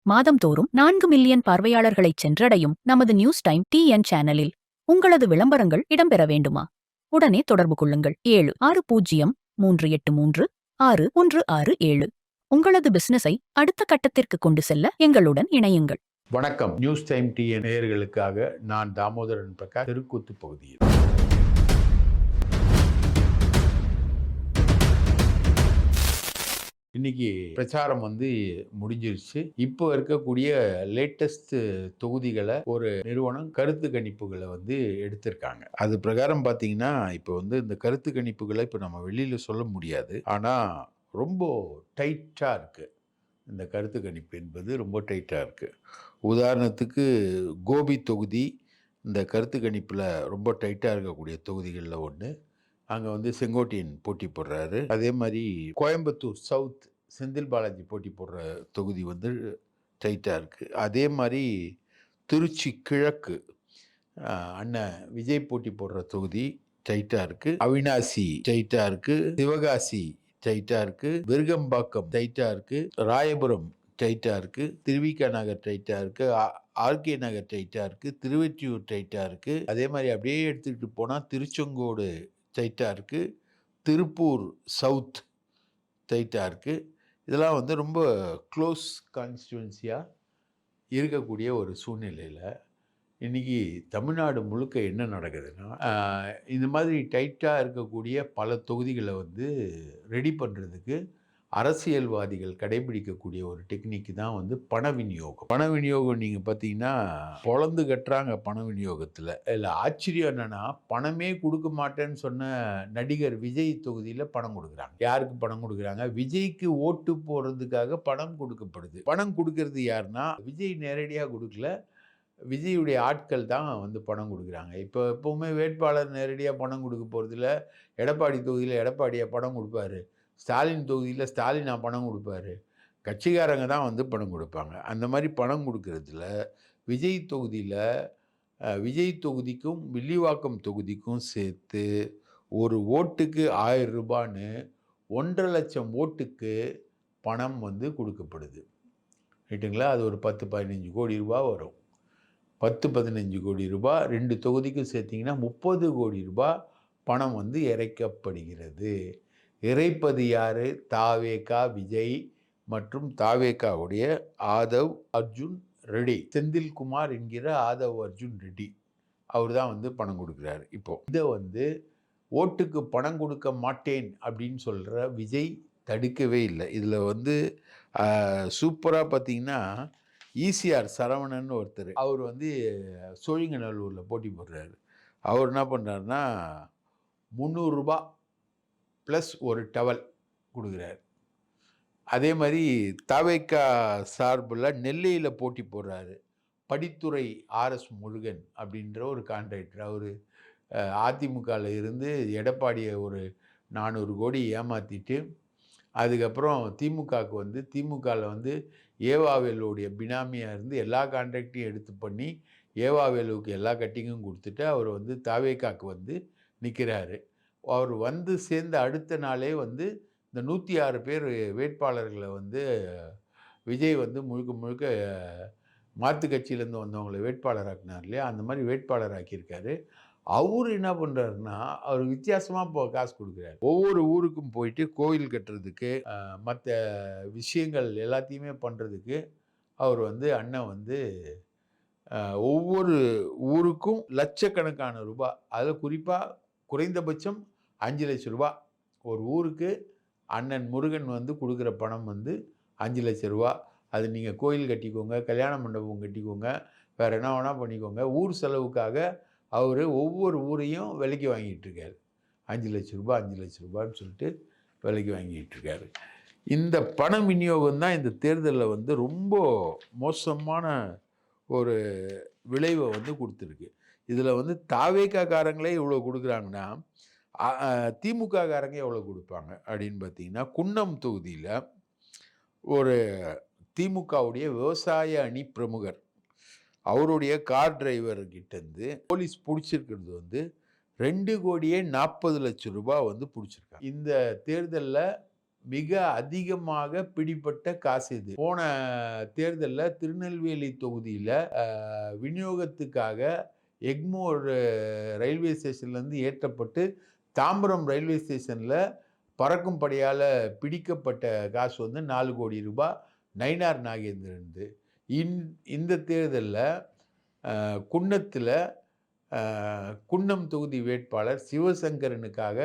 மாதம்தோறும் 4 million பார்வையாளர்களைச் சென்றடையும் நமது news time TN சேனலில் உங்களது விளம்பரங்கள் இடம்பெற வேண்டுமா? உடனே தொடர்பு கொள்ளுங்கள். 7603836167. உங்களது பிசினஸை அடுத்த கட்டத்திற்கு கொண்டு செல்ல எங்களுடன் இணையுங்கள். வணக்கம். நியூஸ் டைம் டிஎன் நேயர்களுக்காக நான் தாமோதரன் பிரகாஷ், தெருக்கூத்து பகுதியில். இன்னைக்கு பிரச்சாரம் முடிஞ்சிருச்சு. இப்போ இருக்கக்கூடிய லேட்டஸ்ட் தொகுதிகளை ஒரு நிறுவனம் கருத்து கணிப்புகளை எடுத்திருக்காங்க. அது பிரகாரம் பார்த்தீங்கன்னா இப்போ இந்த கருத்து கணிப்புகளை இப்போ நம்ம வெளியில் சொல்ல முடியாது. ஆனால் ரொம்ப டைட்டாக இருக்குது. இந்த கருத்து கணிப்பு என்பது ரொம்ப டைட்டாக இருக்குது. உதாரணத்துக்கு கோபி தொகுதி இந்த கருத்து கணிப்பில் ரொம்ப டைட்டாக இருக்கக்கூடிய தொகுதிகளில் ஒன்று. அங்கே செங்கோட்டையன் போட்டி போடுறாரு. அதே மாதிரி கோயம்புத்தூர் சவுத் செந்தில் பாலாஜி போட்டி போடுற தொகுதி டைட்டாக இருக்குது. அதே மாதிரி திருச்சி கிழக்கு அண்ணன் விஜய் போட்டி போடுற தொகுதி டைட்டாக இருக்குது. அவினாசி டைட்டாக இருக்குது. சிவகாசி டைட்டாக இருக்குது. விருகம்பாக்கம் டைட்டாக இருக்குது. ராயபுரம் டைட்டாக இருக்குது. திருவிக நகர் டைட்டாக இருக்குது. ஆர்கே நகர் டைட்டாக இருக்குது. திருவெற்றியூர் டைட்டாக இருக்குது. அதே மாதிரி அப்படியே எடுத்துக்கிட்டு போனால் திருச்செங்கோடு டைட்டாக இருக்குது. திருப்பூர் சவுத் டைட்டாக இருக்குது. இதெல்லாம் ரொம்ப க்ளோஸ் கான்ஸ்டிடுவன்சியாக இருக்கக்கூடிய ஒரு சூழ்நிலையில் இன்றைக்கி தமிழ்நாடு முழுக்க என்ன நடக்குதுன்னா, இந்த மாதிரி டைட்டாக இருக்கக்கூடிய பல தொகுதிகளை ரெடி பண்ணுறதுக்கு அரசியல்வாதிகள் கடைபிடிக்கக்கூடிய ஒரு டெக்னிக் தான் பண விநியோகம். பண விநியோகம் நீங்கள் பார்த்தீங்கன்னா பொழந்து கட்டுறாங்க பண விநியோகத்தில். இல்லை ஆச்சரியம் என்னென்னா, பணமே கொடுக்க மாட்டேன்னு சொன்ன நடிகர் விஜய் தொகுதியில் பணம் கொடுக்குறாங்க. யாருக்கு பணம் கொடுக்குறாங்க? விஜய்க்கு ஓட்டு போடுறதுக்காக பணம் கொடுக்கப்படுது. பணம் கொடுக்கறது யாருன்னா, விஜய் நேரடியாக கொடுக்கல, விஜயுடைய ஆட்கள் தான் பணம் கொடுக்குறாங்க. இப்போ எப்போவுமே வேட்பாளர் நேரடியாக பணம் கொடுக்க போகிறதில்ல. எடப்பாடி தொகுதியில் எடப்பாடியாக பணம் கொடுப்பாரு. ஸ்டாலின் தொகுதியில் ஸ்டாலினா பணம் கொடுப்பாரு. கட்சிக்காரங்க தான் பணம் கொடுப்பாங்க. அந்த மாதிரி பணம் கொடுக்கறதுல விஜய் தொகுதிக்கும் வில்லிவாக்கம் தொகுதிக்கும் சேர்த்து ஒரு ஓட்டுக்கு 1000 ரூபான்னு 1.5 லட்சம் ஓட்டுக்கு பணம் கொடுக்கப்படுது. ரைட்டுங்களா? அது ஒரு 10-15 கோடி ரூபா வரும். 10-15 கோடி ரூபா 2 தொகுதிக்கும் சேர்த்திங்கன்னா 30 கோடி ரூபா பணம் இறைக்கப்படுகிறது. இறைப்பது யாரு? தாவேகா விஜய் மற்றும் தாவேகாவுடைய ஆதவ் அர்ஜுன் ரெட்டி, செந்தில்குமார் என்கிற ஆதவ் அர்ஜுன் ரெட்டி, அவர் தான் பணம் கொடுக்குறாரு. இப்போ இதை ஓட்டுக்கு பணம் கொடுக்க மாட்டேன் அப்படின்னு சொல்கிற விஜய் தடுக்கவே இல்லை. இதில் சூப்பராக பார்த்தீங்கன்னா ஈசிஆர் சரவணன் ஒருத்தர், அவர் சோழிங்கநல்லூரில் போட்டி போடுறாரு. அவர் என்ன பண்ணுறாருன்னா 300 ரூபா ப்ளஸ் ஒரு டவல் கொடுக்குறாரு. அதே மாதிரி தாவேகா சார்பில் நெல்லையில் போட்டி போடுறாரு படித்துறை RS முருகன் அப்படின்ற ஒரு கான்ட்ராக்டர். அவர் அதிமுகவில் இருந்து எடப்பாடியை ஒரு 400 கோடி ஏமாற்றிட்டு அதுக்கப்புறம் திமுகவுக்கு திமுகவில் ஏவாவேலுடைய பினாமியாக இருந்து எல்லா கான்ட்ராக்டையும் எடுத்து பண்ணி ஏவாவேலுவுக்கு எல்லா கட்டிங்கும் கொடுத்துட்டு அவர் தாவேகாவுக்கு நிற்கிறாரு. அவர் சேர்ந்த அடுத்த நாளே இந்த 106 பேர் வேட்பாளர்களை விஜய் முழுக்க முழுக்க மாற்று கட்சியிலேருந்து வந்தவங்களை வேட்பாளராக்கினார் இல்லையா? அந்த மாதிரி வேட்பாளராக்கியிருக்காரு. அவர் என்ன பண்ணுறாருன்னா, அவர் வித்தியாசமாக காசு கொடுக்குறாரு. ஒவ்வொரு ஊருக்கும் போயிட்டு கோயில் கட்டுறதுக்கு மற்ற விஷயங்கள் எல்லாத்தையுமே பண்ணுறதுக்கு அவர் அண்ணன் ஒவ்வொரு ஊருக்கும் லட்சக்கணக்கான ரூபாய், அதில் குறிப்பாக குறைந்தபட்சம் 5 லட்சம் ரூபா ஒரு ஊருக்கு அண்ணன் முருகன் கொடுக்குற பணம் 5 லட்சம் ரூபா. அது நீங்கள் கோயில் கட்டிக்கோங்க, கல்யாண மண்டபம் கட்டிக்கோங்க, வேறு என்ன வேணால் பண்ணிக்கோங்க. ஊர் செலவுக்காக அவர் ஒவ்வொரு ஊரையும் விலைக்கு வாங்கிட்டு இருக்காரு. 5 லட்சம் ரூபா 5 லட்சம் ரூபான்னு சொல்லிட்டு விலைக்கு வாங்கிட்டு இருக்காரு. இந்த பண விநியோகம் தான் இந்த தேர்தலில் ரொம்ப மோசமான ஒரு விளைவை கொடுத்துருக்கு. இதில் தாவேகாக்காரங்களே இவ்வளோ கொடுக்குறாங்கன்னா திமுககாரங்க எவ்வளோ கொடுப்பாங்க அப்படின்னு பார்த்தீங்கன்னா, குன்னம் தொகுதியில் ஒரு திமுகவுடைய விவசாய அணி பிரமுகர், அவருடைய கார் டிரைவர்கிட்டேருந்து போலீஸ் பிடிச்சிருக்கிறது 2,40,00,000 ரூபாய் பிடிச்சிருக்காங்க. இந்த தேர்தலில் மிக அதிகமாக பிடிபட்ட காசு இது. போன தேர்தல்ல திருநெல்வேலி தொகுதியில விநியோகத்துக்காக எக்மோர் ரயில்வே ஸ்டேஷன்லேருந்து ஏற்றப்பட்டு தாம்பரம் ரயில்வே ஸ்டேஷன்ல பறக்கும் படையால பிடிக்கப்பட்ட காசு வந்து 4 கோடி ரூபாய் நயினார் நாகேந்திரன்து. இந்த தேர்தல்ல குன்னத்துல குன்னம் தொகுதி வேட்பாளர் சிவசங்கரனுக்காக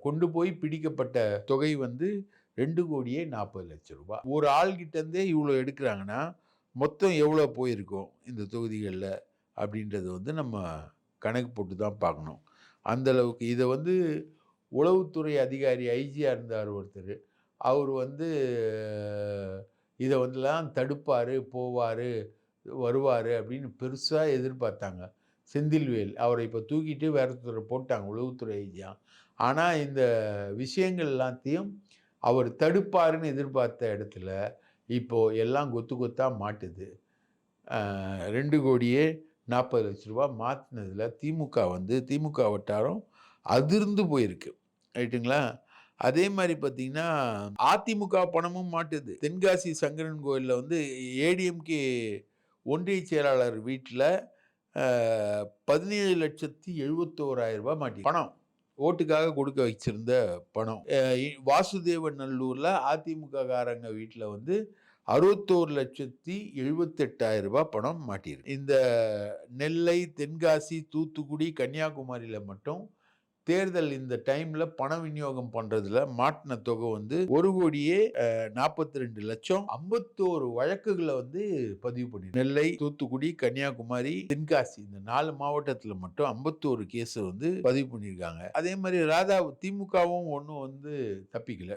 கொண்டு போய் பிடிக்கப்பட்ட தொகை வந்து 2,40,00,000 ரூபாய். ஒரு ஆள்கிட்ட இருந்தே இவ்வளோ எடுக்கிறாங்கன்னா மொத்தம் எவ்வளோ போயிருக்கும் இந்த தொகுதிகளில் அப்படின்றது வந்து நம்ம கணக்கு போட்டு தான் பார்க்கணும். அந்த அளவுக்கு இதை வந்து உளவுத்துறை அதிகாரி ஐஜியாக இருந்தார் ஒருத்தர். அவர் வந்து இதை வந்துலாம் தடுப்பார், போவார், வருவார் அப்படின்னு பெருசாக எதிர்பார்த்தாங்க. செந்தில்வேல் அவரை இப்போ தூக்கிட்டு வேற ஒருத்தரை போட்டாங்க உளவுத்துறை ஐஜியா. ஆனால் இந்த விஷயங்கள் எல்லாத்தையும் அவர் தடுப்பாருன்னு எதிர்பார்த்த இடத்துல இப்போ எல்லாம் கொத்து கொத்தா மாட்டுது. 2,40,00,000 ரூபாய் மாற்றினதில் திமுக வட்டாரம் அதிர்ந்து போயிருக்கு. ரைட்டுங்களா? அதே மாதிரி பார்த்தீங்கன்னா அதிமுக பணமும் மாட்டுது. தென்காசி சங்கரன் கோயிலில் வந்து ஏடிஎம்கே ஒன்றிய செயலாளர் வீட்டில் 17,71,000 ரூபாய் மாட்டி பணம் ஓட்டுக்காக கொடுக்க வச்சிருந்த பணம். வாசுதேவன் நல்லூரில் அதிமுக காரங்க வீட்டில் வந்து 61,78,000 ரூபாய் பணம் மாட்டியிருக்கு. இந்த நெல்லை, தென்காசி, தூத்துக்குடி, கன்னியாகுமரியில் மட்டும் தேர்தல் இந்த டைம்ல பண விநியோகம் பண்றதுல மாட்டின தொகை வந்து 1,42,00,000. 51 வழக்குகளை வந்து பதிவு பண்ணி நெல்லை, தூத்துக்குடி, கன்னியாகுமரி, தென்காசி இந்த 4 மாவட்டத்தில் மட்டும் 51 கேஸ் வந்து பதிவு பண்ணியிருக்காங்க. அதே மாதிரி திமுகவும் ஒன்றும் வந்து தப்பிக்கல.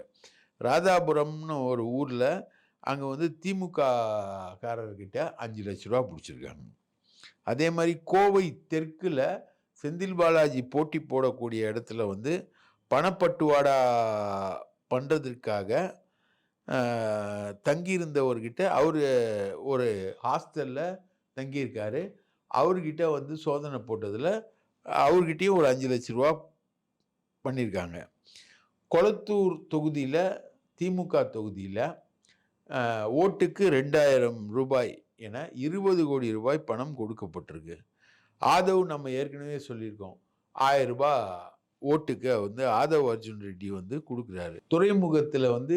ராதாபுரம்னு ஒரு ஊர்ல அங்க வந்து திமுக காரர்கிட்ட 5 லட்ச ரூபா பிடிச்சிருக்காங்க. அதே மாதிரி கோவை தெற்குல செந்தில் பாலாஜி போட்டி போடக்கூடிய இடத்துல வந்து பணப்பட்டுவாடா பண்ணுறதுக்காக தங்கியிருந்தவர்கிட்ட அவர் ஒரு ஹாஸ்டலில் தங்கியிருக்காரு. அவர்கிட்ட வந்து சோதனை போட்டதில் அவர்கிட்டையும் ஒரு 5 லட்ச ரூபா பண்ணியிருக்காங்க. கொளத்தூர் தொகுதியில் திமுக தொகுதியில் ஓட்டுக்கு 2,000 ரூபாய் என 20 கோடி ரூபாய் பணம் கொடுக்கப்பட்டிருக்கு. ஆதவ் நம்ம ஏற்கனவே சொல்லியிருக்கோம் 1000 ரூபாய் ஓட்டுக்கு வந்து ஆதவ் அர்ஜுன் ரெட்டி வந்து கொடுக்குறாரு. துறைமுகத்தில் வந்து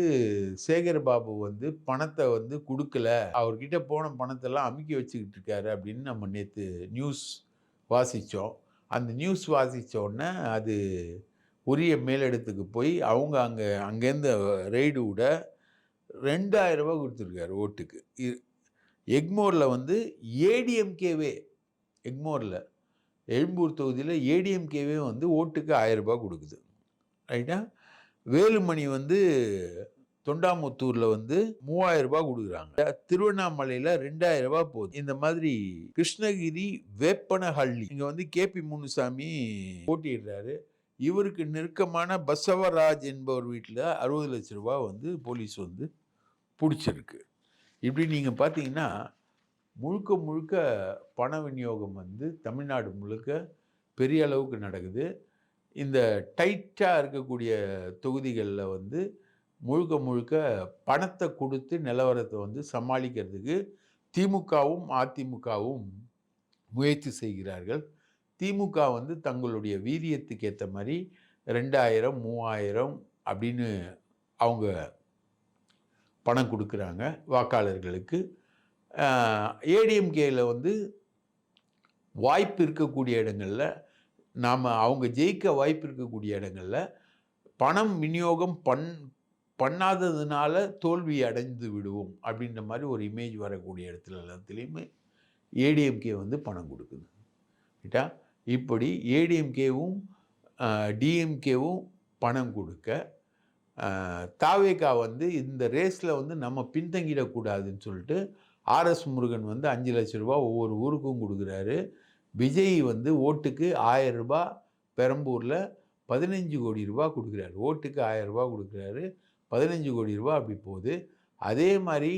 சேகர் பாபு வந்து பணத்தை வந்து கொடுக்கல, அவர்கிட்ட போன பணத்தெல்லாம் அமுக்கி வச்சுக்கிட்டு இருக்காரு அப்படின்னு நம்ம நேற்று நியூஸ் வாசித்தோம். அந்த நியூஸ் வாசித்த உடனே அது உரிய மேலிடத்துக்கு போய் அவங்க அங்கேருந்து ரெய்டு விட 2,000 ரூபாய் கொடுத்துருக்காரு ஓட்டுக்கு. எக்மோரில் வந்து ஏடிஎம்கேவே எழும்பூர் தொகுதியில் ஏடிஎம்கேவே வந்து ஓட்டுக்கு 1000 ரூபாய் கொடுக்குது. ரைட்டா? வேலுமணி வந்து தொண்டாமுத்தூரில் வந்து 3,000 ரூபாய் கொடுக்குறாங்க. திருவண்ணாமலையில் 2,000 ரூபாய் போகுது. இந்த மாதிரி கிருஷ்ணகிரி வேப்பனஹள்ளி இங்கே வந்து கேபி முனுசாமி போட்டிடுறாரு. இவருக்கு நெருக்கமான பசவராஜ் என்பவர் வீட்டில் 60 லட்ச ரூபாய் வந்து போலீஸ் வந்து பிடிச்சிருக்கு. இப்படி நீங்கள் பார்த்தீங்கன்னா முழுக்க முழுக்க பண விநியோகம் வந்து தமிழ்நாடு முழுக்க பெரிய அளவுக்கு நடக்குது. இந்த டைட்டாக இருக்கக்கூடிய தொகுதிகளில் வந்து முழுக்க முழுக்க பணத்தை கொடுத்து நிலவரத்தை வந்து சமாளிக்கிறதுக்கு திமுகவும் அதிமுகவும் முயற்சி செய்கிறார்கள். திமுக வந்து தங்களுடைய வீரியத்துக்கு ஏற்ற மாதிரி 2,000 3,000 அப்படின்னு அவங்க பணம் கொடுக்குறாங்க வாக்காளர்களுக்கு. ஏடிஎம்கேயில் வந்து வாய்ப்பு இருக்கக்கூடிய இடங்களில் அவங்க ஜெயிக்க வாய்ப்பு இருக்கக்கூடிய இடங்களில் பணம் விநியோகம் பண்ணாததுனால தோல்வி அடைந்து விடுவோம் அப்படின்ற மாதிரி ஒரு இமேஜ் வரக்கூடிய இடத்துல எல்லாத்துலேயுமே ஏடிஎம்கே வந்து பணம் கொடுக்குது. ரைட்டா? இப்படி ஏடிஎம்கேவும் டிஎம்கேவும் பணம் கொடுக்க தாவேகா வந்து இந்த ரேஸில் வந்து நம்ம பின்தங்கிடக்கூடாதுன்னு சொல்லிட்டு ஆர்எஸ் முருகன் வந்து 5 லட்ச ரூபா ஒவ்வொரு ஊருக்கும் கொடுக்குறாரு. விஜய் வந்து ஓட்டுக்கு 1000 ரூபாய் பெரம்பூரில் 15 கோடி ரூபாய் கொடுக்குறாரு. ஓட்டுக்கு 1000 ரூபாய் கொடுக்குறாரு, 15 கோடி ரூபாய் அப்படி போகுது. அதே மாதிரி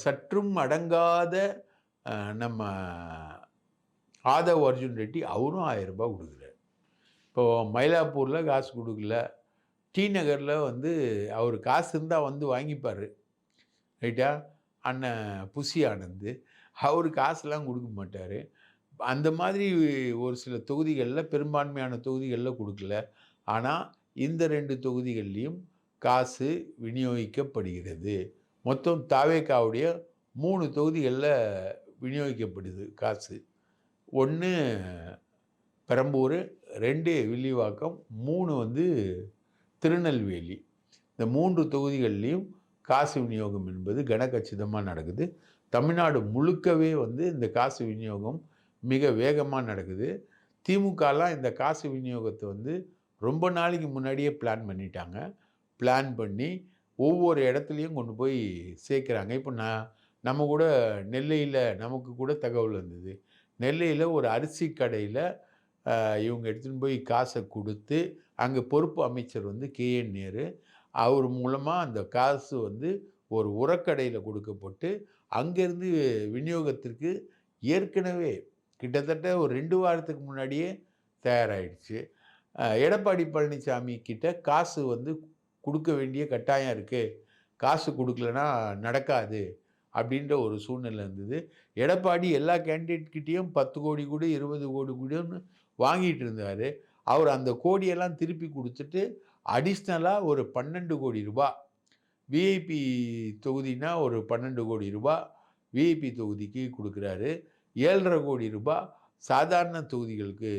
சற்றும் அடங்காத நம்ம ஆதவ் அர்ஜுன் ரெட்டி அவரும் 1000 ரூபாய் கொடுக்குறாரு. இப்போது மயிலாப்பூரில் காசு கொடுக்கல, டி நகர்ல வந்து அவரு காசு இருந்தா வந்து வாங்கிப்பாரு. ரைட்டா? அண்ணன் புசி ஆனந்து. அவரு காசுலாம் குடுக்க மாட்டாரு. அந்த மாதிரி ஒரு சில தொகுதிகள்ல பெரும்பான்மையான தொகுதிகள்ல குடுக்கல. ஆனா, இந்த 2 தொகுதிகள்லயும் காசு விநியோகிக்கப்படுகிறது. மொத்தம் தாவேகாவுடைய 3 தொகுதிகள்ல விநியோகிக்கப்படுது காசு. 1 பெரம்பூரு, 2 வில்லிவாக்கம், 3 வந்து திருநெல்வேலி. இந்த 3 தொகுதிகள்லயும் காசு விநியோகம் என்பது கனகச்சிதமா நடக்குது. தமிழ்நாடு முழுக்கவே வந்து இந்த காசு விநியோகம் மிக வேகமா நடக்குது. திமுகலாம் இந்த காசு விநியோகத்த வந்து ரொம்ப நாளைக்கு முன்னாடியே பிளான் பண்ணிட்டாங்க. பிளான் பண்ணி ஒவ்வொரு இடத்துலயும் கொண்டு போய் சேர்க்குறாங்க. இப்போ நம்ம கூட நெல்லையில நமக்கு கூட தகவல் வந்தது. நெல்லையில ஒரு அரிசி கடையில இவங்க எடுத்துன்னு போய் காச குடுத்து, அங்க பொறுப்பு அமைச்சர் வந்து கே.என். நேரு. அவர் மூலமா அந்த காசு வந்து ஒரு உரக்கடையில குடுக்கப்பட்டு, அங்கேருந்து விநியோகத்திற்கு ஏற்கனவே கிட்டத்தட்ட ஒரு 2 வாரத்துக்கு முன்னாடியே தயாராயிடுச்சு. எடப்பாடி பழனிசாமி கிட்ட காசு வந்து குடுக்க வேண்டிய கட்டாயம் இருக்கு. காசு குடுக்கலன்னா நடக்காது. அப்படின்ற ஒரு சூழ்நிலை இருந்தது. எடப்பாடி எல்லா கேண்டிடேட் கிட்டயும் 10,00,00,000 கூட, 20,00,00,000 கூடன்னு வாங்கிட்டு இருந்தாரு. அவர் அந்த கோடியெல்லாம் திருப்பி குடுத்துட்டு, அடிஷ்னலா ஒரு ரூ. 12,00,00,000 விஐபி தொகுதினா ஒரு ரூ. 12,00,00,000 விஐபி தொகுதிக்கு குடுக்குறாரு. ரூ. 7,50,00,000 சாதாரண தொகுதிகளுக்கு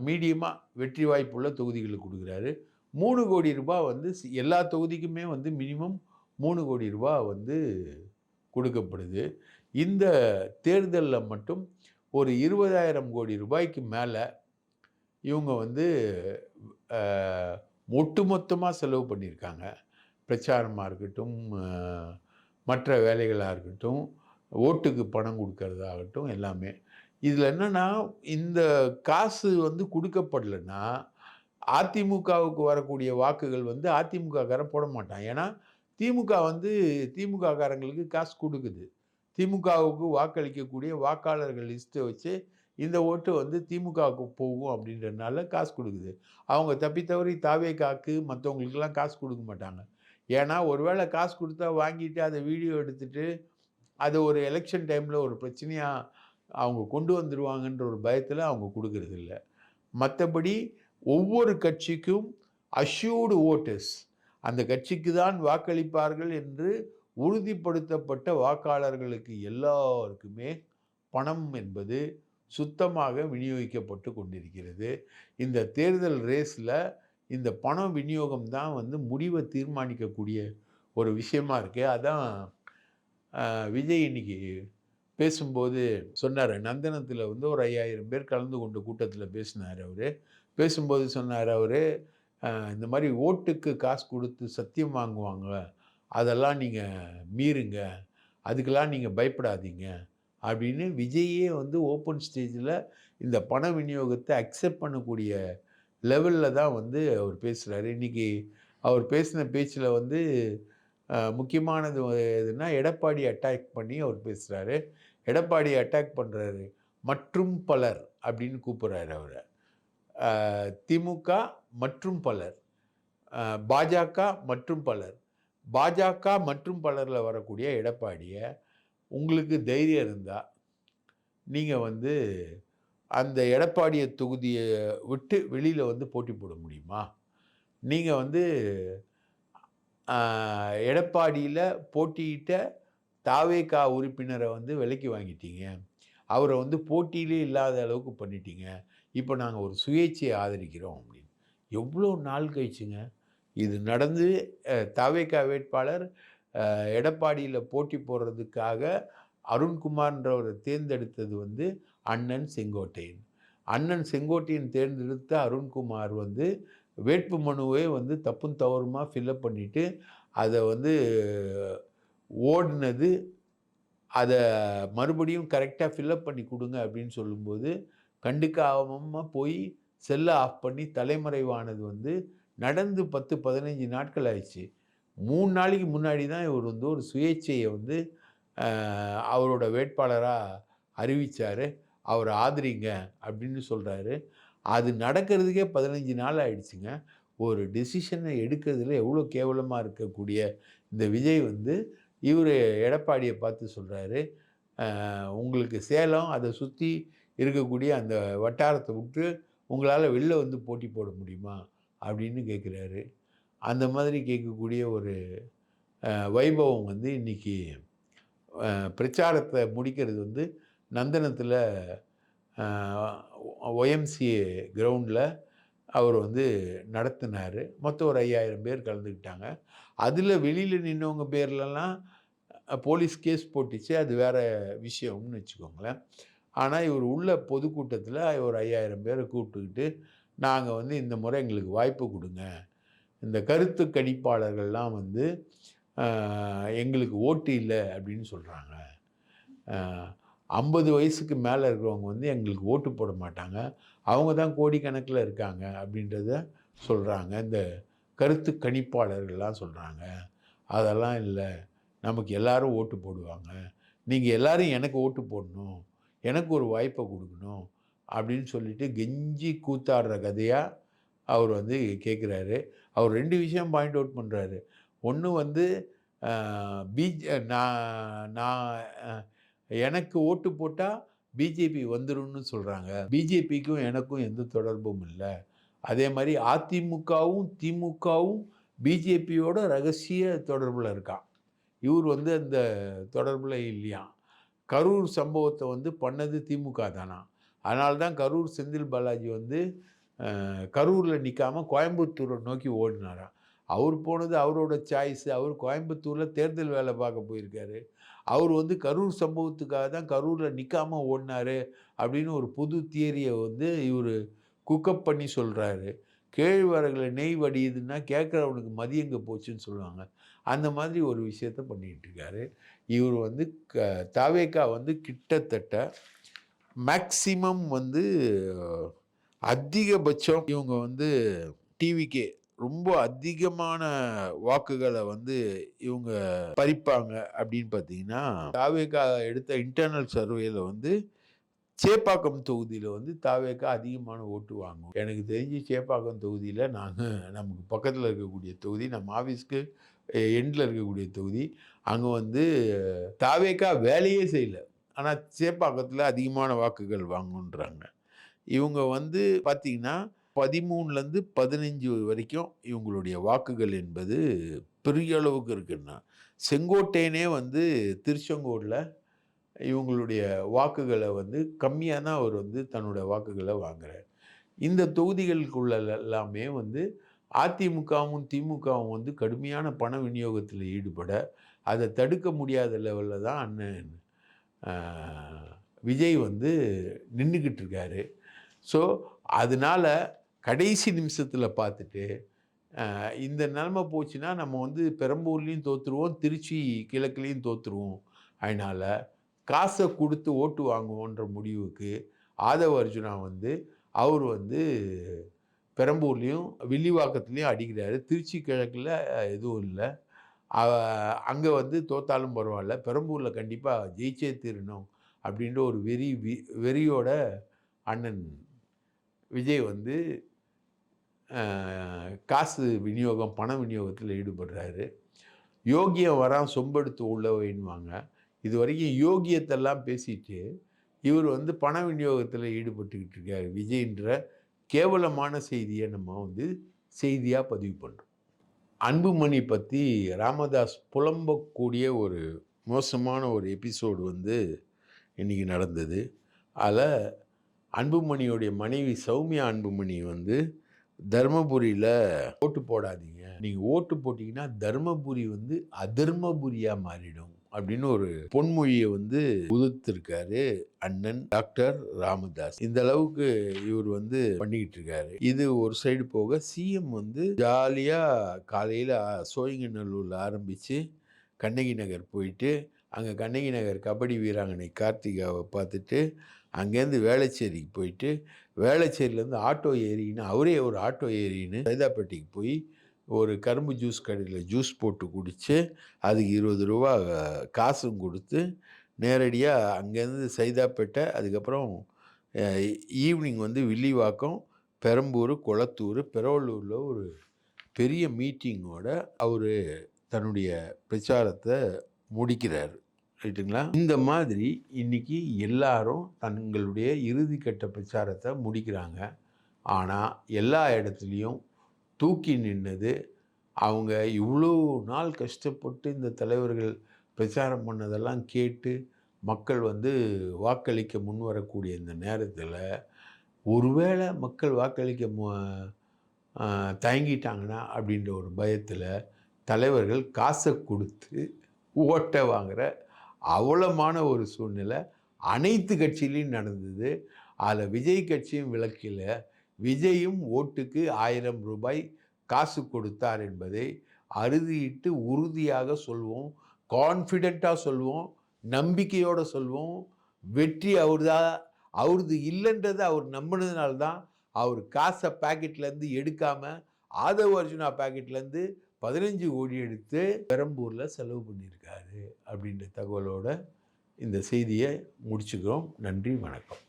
மீடியமா வெற்றி வாய்ப்புள்ள தொகுதிகளுக்கு குடுக்குறாரு. ரூ. 3,00,00,000 வந்து எல்லா தொகுதிக்குமே வந்து மினிமம் ரூ. 3,00,00,000 வந்து கொடுக்கப்படுது. இந்த தேர்தல்ல மட்டும் ஒரு ரூ. 20,000,00,00,000 மேல இவங்க வந்து அ ஒட்டுமொத்தமா செலவு பண்ணியிருக்காங்க. பிரச்சாரமா இருக்கட்டும், மற்ற வேலைகளா இருக்கட்டும், ஓட்டுக்கு பணம் குடுக்கறதாகட்டும் எல்லாமே. இதுல என்னன்னா, இந்த காசு வந்து குடுக்கப்படலன்னா, அதிமுகவுக்கு வரக்கூடிய வாக்குகள் வந்து அதிமுககாரன் போட மாட்டான். ஏன்னா, திமுக வந்து திமுககாரங்களுக்கு காசு குடுக்குது. திமுகவுக்கு வாக்களிக்கக்கூடிய வாக்காளர்கள் லிஸ்ட்ட வச்சு, இந்த ஓட்டு வந்து திமுகவுக்கு போகும் அப்படின்றதுனால காசு குடுக்குது. அவங்க தப்பி தவறி தாவேகாக்கு மத்தவங்களுக்கெல்லாம் காசு குடுக்க மாட்டாங்க. ஏன்னா, ஒரு வேள காசு குடுத்தா வாங்கிட்டு அத வீடியோ எடுத்துட்டு, அத ஒரு எலக்ஷன் டைம்ல ஒரு பிரச்சனையா அவங்க கொண்டு வந்துருவாங்கன்ற ஒரு பயத்துல அவங்க குடுக்குறதில்ல. மத்தபடி ஒவ்வொரு கட்சிக்கும் அஷ்யூர்டு வோட்டர்ஸ் அந்த கட்சிக்கு தான் வாக்களிப்பார்கள் என்று உறுதிப்படுத்தப்பட்ட வாக்காளர்களுக்கு எல்லாருக்குமே பணம் என்பது சுத்தமாக விநியோகிக்கப்பட்டு கொண்டிருக்கிறது. இந்த தேர்தல் ரேஸ்ல இந்த பண விநியோகம் தான் வந்து முடிவை தீர்மானிக்கக்கூடிய ஒரு விஷயமா இருக்கு. அதான் விஜய் இன்னைக்கு பேசும்போது சொன்னாரு. நந்தனத்தில வந்து ஒரு 5,000 பேர் கலந்து கொண்ட கூட்டத்தில பேசினாரு அவரு. பேசும்போது சொன்னாரு அவரு, இந்த மாரி ஓட்டுக்கு காசு குடுத்து சத்தியம் வாங்குவாங்க. அதெல்லாம் நீங்க மீறுங்க. அதுக்கெல்லாம் நீங்க பயப்படாதீங்க. அப்படின்னு விஜய்யே வந்து ஓப்பன் ஸ்டேஜ்ல இந்த பண விநியோகத்த அக்செப்ட் பண்ணக்கூடிய லெவல்ல தான் வந்து அவர் பேசுறாரு. இன்னைக்கு அவர் பேசின பேச்சுல வந்து முக்கியமானது எதுன்னா, எடப்பாடிய அட்டாக் பண்ணி அவர் பேசுறாரு. எடப்பாடிய அட்டாக் பண்றாரு. மற்றும் பலர் அப்படின்னு கூப்பிடுறாரு அவர. திமுக மற்றும் பலர். பாஜக மற்றும் பலர். பாஜக மற்றும் பலர்ல வரக்கூடிய எடப்பாடிய, உங்களுக்கு தைரியம் இருந்தா, நீங்க வந்து அந்த எடப்பாடிய தொகுதிய விட்டு வெளியில வந்து போட்டி போட முடியுமா? நீங்க வந்து எடப்பாடியில போட்டியிட்ட தாவேகா உறுப்பினர வந்து விலைக்கு வாங்கிட்டீங்க. அவர வந்து போட்டியிலே இல்லாத அளவுக்கு பண்ணிட்டீங்க. இப்ப நாங்க ஒரு சுயேட்சைய ஆதரிக்கிறோம் அப்படின்னு. எவ்வளோ நாள் கழிச்சுங்க. இது நடந்து தாவேகா வேட்பாளர் எடப்பாடியில போட்டி போடுறதுக்காக அருண்குமார்ன்றவர தேர்ந்தெடுத்தது வந்து அண்ணன் செங்கோட்டையன். அண்ணன் செங்கோட்டையன் தேர்ந்தெடுத்த அருண்குமார் வந்து வேட்பு மனுவே வந்து தப்பும் தவறுமா ஃபில்அப் பண்ணிட்டு, அத வந்து ஓடுனது, அத மறுபடியும் கரெக்ட்டா ஃபில்அப் பண்ணி குடுங்க அப்படின்னு சொல்லும்போது, கண்டுக்காம போய் செல்ல ஆஃப் பண்ணி தலைமறைவானது வந்து நடந்து 10, 15 நாட்கள் ஆயிடுச்சு. 3 நாளைக்கு முன்னாடி தான் இவர் வந்து ஒரு சுயேட்சைய வந்து அவரோட வேட்பாளரா அறிவிச்சாரு. அவர ஆதரிங்க அப்படின்னு சொல்றாரு. அது நடக்கிறதுக்கே 15 நாள் ஆயிடுச்சுங்க. ஒரு டெசிஷனை எடுக்கிறதுல எவ்வளோ கேவலமாக இருக்கக்கூடிய இந்த விஜய் வந்து இவர் எடப்பாடியை பார்த்து சொல்கிறாரு, உங்களுக்கு சேலம் அதை சுற்றி இருக்கக்கூடிய அந்த வட்டாரத்தை விட்டு உங்களால் வெளில வந்து போட்டி போட முடியுமா அப்படின்னு கேட்குறாரு. அந்த மாதிரி கேட்கக்கூடிய ஒரு வைபவம் வந்து இன்றைக்கி பிரச்சாரத்தை முடிக்கிறது வந்து நந்தனத்தில் ஒய்எம்சிஏ கிரவுண்டில் அவர் வந்து நடத்தினார். மொத்தம் ஒரு 5000 பேர் கலந்துக்கிட்டாங்க. அதில் வெளியில் நின்றவங்க பேர்லலாம் போலீஸ் கேஸ் போட்டுச்சு. அது வேறு விஷயம்னு வச்சுக்கோங்களேன். ஆனால் இவர் உள்ள பொதுக்கூட்டத்தில் ஒரு 5000 பேரை கூப்பிட்டுக்கிட்டு, நாங்கள் வந்து இந்த முறை எங்களுக்கு வாய்ப்பு கொடுங்க, இந்த கருத்து கணிப்பாளர்கள்லாம் வந்து எங்களுக்கு ஓட்டு இல்லை அப்படின்னு சொல்கிறாங்க, 50 வயசுக்கு மேலே இருக்கிறவங்க வந்து எங்களுக்கு ஓட்டு போட மாட்டாங்க, அவங்க தான் கோடிக்கணக்கில் இருக்காங்க அப்படின்றத சொல்கிறாங்க, இந்த கருத்து கணிப்பாளர்கள்லாம் சொல்கிறாங்க. அதெல்லாம் இல்லை, நமக்கு எல்லாரும் ஓட்டு போடுவாங்க, நீங்கள் எல்லாரும் எனக்கு ஓட்டு போடணும், எனக்கு ஒரு வாய்ப்பை கொடுக்கணும் அப்படின்னு சொல்லிட்டு கெஞ்சி கூத்தாடுற கதையாக அவர் வந்து கேட்குறாரு. அவர் 2 விஷயம் பாயிண்ட் அவுட் பண்ணுறாரு. ஒன்று வந்து நான் நான் எனக்கு ஓட்டு போட்டால் பிஜேபி வந்துரும்னு சொல்கிறாங்க. பிஜேபிக்கும் எனக்கும் எந்த தொடர்பும் இல்லை. அதே மாதிரி அதிமுகவும் திமுகவும் பிஜேபியோட ரகசிய தொடர்பில் இருக்கான். இவர் வந்து அந்த தொடர்பில் இல்லையாம். கரூர் சம்பவத்தை வந்து பண்ணது திமுக தானா. அதனால தான் கரூர் செந்தில் பாலாஜி வந்து கரூரில் நிற்காமல் கோயம்புத்தூரை நோக்கி ஓடினாராம். அவர் போனது அவரோட சாய்ஸு. அவர் கோயம்புத்தூரில் தேர்தல் வேலை பார்க்க போயிருக்காரு. அவர் வந்து கரூர் சம்பவத்துக்காக தான் கரூரில் நிற்காமல் ஓடினார் அப்படின்னு ஒரு புது தியரியை வந்து இவர் குக்கப் பண்ணி சொல்கிறாரு. கேழ்வரகுல நெய் வடியுதுன்னா கேட்குறவனுக்கு மதி எங்கே போச்சுன்னு சொல்லுவாங்க. அந்த மாதிரி ஒரு விஷயத்த பண்ணிக்கிட்டு இருக்காரு. இவர் வந்து தாவேகா வந்து கிட்டத்தட்ட மேக்சிமம் வந்து அதிகபட்சம் இவங்க வந்து டிவிக்கே ரொம்ப அதிகமான வாக்குகளை வந்து இவங்க பறிப்பாங்க அப்படின்னு பார்த்தீங்கன்னா, தாவேகா எடுத்த இன்டர்னல் சர்வேல வந்து சேப்பாக்கம் தொகுதியில் வந்து தாவேகா அதிகமான ஓட்டு வாங்கும். எனக்கு தெரிஞ்சு சேப்பாக்கம் தொகுதியில் நமக்கு பக்கத்தில் இருக்கக்கூடிய தொகுதி, நம்ம ஆஃபீஸ்க்கு எண்டில் இருக்கக்கூடிய தொகுதி, அங்கே வந்து தாவேகா வேலையே செய்யலை, ஆனால் சேப்பாக்கத்தில் அதிகமான வாக்குகள் வாங்குன்றாங்க. இவங்க வந்து பார்த்திங்கன்னா 13லேருந்து 15 வரைக்கும் இவங்களுடைய வாக்குகள் என்பது பெரிய அளவுக்கு இருக்குன்னா, செங்கோட்டையனே வந்து திருச்செங்கோடில் இவங்களுடைய வாக்குகளை வந்து கம்மியாக தான் அவர் வந்து தன்னோட வாக்குகளை வாங்குறார். இந்த தொகுதிகளுக்குள்ள எல்லாமே வந்து அதிமுகவும் திமுகவும் வந்து கடுமையான பண விநியோகத்தில் ஈடுபட, அதை தடுக்க முடியாத லெவலில் தான் அண்ணன் விஜய் வந்து நின்றுக்கிட்டு இருக்காரு. ஸோ அதனால் கடைசி நிமிஷத்தில் பார்த்துட்டு இந்த நிலமை போச்சுன்னா நம்ம வந்து பெரம்பூர்லேயும் தோற்றுருவோம், திருச்சி கிழக்குலேயும் தோற்றுருவோம், அதனால் காசை கொடுத்து ஓட்டு வாங்குவோன்ற முடிவுக்கு ஆதவ அர்ஜுனா வந்து அவர் வந்து பெரம்பூர்லேயும் வில்லிவாக்கத்துலேயும் அடிக்கிறாரு. திருச்சி கிழக்கில் எதுவும் இல்லை, அங்கே வந்து தோத்தாலும் பரவாயில்ல, பெரம்பூரில் கண்டிப்பாக ஜெயிச்சே தீரணும் அப்படின்ற ஒரு வெறியோட அண்ணன் விஜய் வந்து காசு விநியோகம் பண விநியோகத்தில் ஈடுபடுறாரு. யோகியம் வரான் சொம்பெடுத்து உள்ளவைன்னுவாங்க. இது வரைக்கும் யோகியத்தெல்லாம் பேசிட்டு இவர் வந்து பண விநியோகத்தில் ஈடுபட்டுக்கிட்டு இருக்கார் விஜய்ன்ற கேவலமான செய்தியை நம்ம வந்து செய்தியாக பதிவு பண்ணுறோம். அன்புமணி பற்றி ராமதாஸ் புலம்பக்கூடிய ஒரு மோசமான ஒரு எபிசோடு வந்து இன்றைக்கி நடந்தது. அதில் அன்புமணியோடைய மனைவி சௌமியா அன்புமணி வந்து தர்மபுரியில் ஓட்டு போடாதீங்க, நீங்கள் ஓட்டு போட்டிங்கன்னா தர்மபுரி வந்து அதர்மபுரியாக மாறிடும் அப்படின்னு ஒரு பொன்மொழியை வந்து உதிர்த்திருக்காரு அண்ணன் டாக்டர் ராமதாஸ். இந்த அளவுக்கு இவர் வந்து பண்ணிக்கிட்டு இருக்காரு. இது ஒரு சைடு போக, சிஎம் வந்து ஜாலியாக காலையில் சோழிங்கநல்லூரில் ஆரம்பித்து கண்ணகி நகர் போயிட்டு, அங்கே கண்ணகி நகர் கபடி வீராங்கனை கார்த்திகாவை பார்த்துட்டு அங்கேருந்து வேளச்சேரிக்கு போயிட்டு, வேளச்சேரியிலேருந்து ஆட்டோ ஏறின்னு அவரே ஒரு ஆட்டோ ஏறின்னு சைதாப்பேட்டைக்கு போய் ஒரு கரும்பு ஜூஸ் கடையில் ஜூஸ் போட்டு குடித்து அதுக்கு 20 ரூபா காசும் கொடுத்து நேரடியாக அங்கேருந்து சைதாப்பேட்டை, அதுக்கப்புறம் ஈவினிங் வந்து வில்லிவாக்கம், பெரம்பூர், கொளத்தூர், பெரவலூரில் ஒரு பெரிய மீட்டிங்கோட அவரு தன்னுடைய பிரச்சாரத்தை முடிக்கிறாரு. ரைட்டுங்களா? இந்த மாதிரி இன்னைக்கு எல்லாரும் தங்களுடைய இறுதிக்கட்ட பிரச்சாரத்தை முடிக்கிறாங்க. ஆனா, எல்லா இடத்துலயும் தூக்கி நின்னது, அவங்க இவ்வளோ நாள் கஷ்டப்பட்டு இந்த தலைவர்கள் பிரச்சாரம் பண்ணதெல்லாம் கேட்டு, மக்கள் வந்து வாக்களிக்க முன்வரக்கூடிய இந்த நேரத்தில, ஒருவேளை மக்கள் வாக்களிக்க தயங்கிட்டாங்கன்னா அப்படின்ற ஒரு பயத்தில் தலைவர்கள் காசை கொடுத்து ஓட்டை வாங்குற அவலமான ஒரு சூழ்நிலை அனைத்து கட்சியிலையும் நடந்தது. அதில் விஜய் கட்சியும் விலக்கில. விஜயும் ஓட்டுக்கு 1000 ரூபாய் காசு கொடுத்தார் என்பதை அறுதியிட்டு உறுதியாக சொல்வோம், கான்ஃபிடெண்ட்டாக சொல்வோம், நம்பிக்கையோடு சொல்வோம். வெற்றி அவரது இல்லைன்றதை அவர் நம்பினதுனால தான் அவர் காசை பாக்கெட்லேருந்து எடுக்காமல் ஆதவ் அர்ஜுனா பாக்கெட்லேருந்து 15 கோடி எடுத்து பெரம்பூரில் செலவு பண்ணியிருக்காரு அப்படின்ற தகவலோட இந்த செய்தியை முடிச்சுக்கிறோம். நன்றி, வணக்கம்.